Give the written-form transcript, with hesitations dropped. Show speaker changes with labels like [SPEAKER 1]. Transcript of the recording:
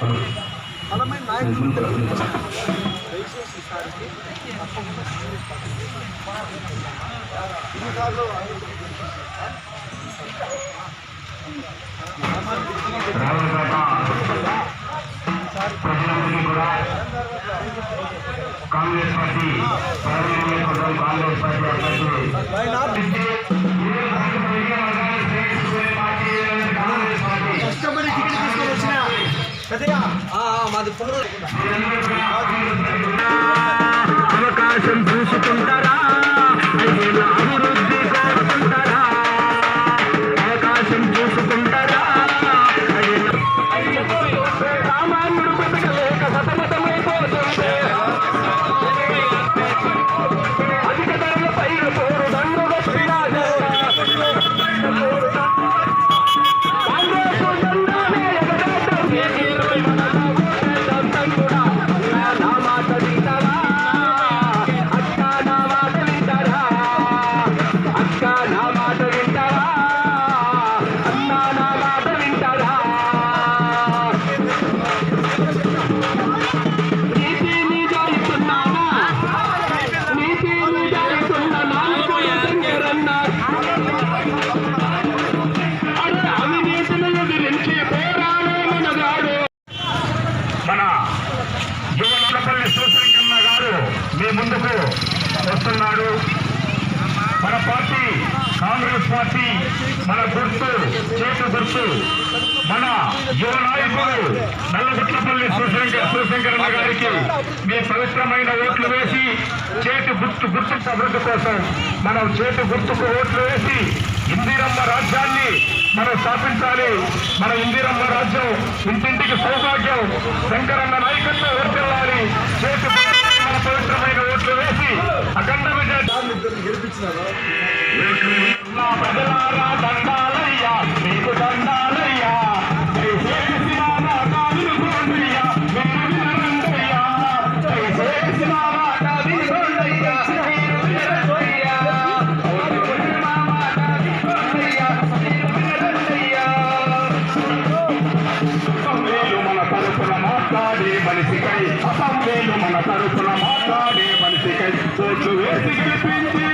[SPEAKER 1] బలమైన నాయకులు దయచేసి ఈసారికి తప్పకుండా
[SPEAKER 2] కాంగ్రెస్ పార్టీ కాంగ్రెస్ పార్టీ
[SPEAKER 1] కష్టపడి టికెట్ తీసుకొని వచ్చిన మాది
[SPEAKER 2] అవకాశం చూసుకుంటారా అభివృద్ధి కోరుకుంటారా అవకాశం చూసుకుంటారా సామాన్యుడు బతకలేక సతమతమైపోతుంటే అధిక ధరలపై పోరు దండుగా మీ ముందుకు వస్తున్నాడు. మన పార్టీ కాంగ్రెస్ పార్టీ మన గుర్తు చేతు గుర్తు మన యువ నాయకుడు నల్లగుట్లపల్లి శివశంకరన్న గారికి మీ పవిత్రమైన ఓట్లు వేసి చేతి గుర్తు అభివృద్ధి కోసం మనం చేతి గుర్తుకు ఓట్లు వేసి ఇందిరమ్మ రాజ్యాన్ని మనం స్థాపించాలి. మన ఇందిరమ్మ రాజ్యం ఇంటింటికి సౌభాగ్యం శంకరన్న నాయకత్వం వర్తిల్లాలి. చేతి మన పవిత్రమైన ఓట్లు వేసి అఖండ విజయాన్ని గెలిపించినారు. ప్రజలారా దండాలయ్యా మీకు దండాలయ్యా మనిషికై అసెంబ్లీలు మన తరపున మాట్లాడే మనిషికై ఓట్లు వేసి గెలిపించి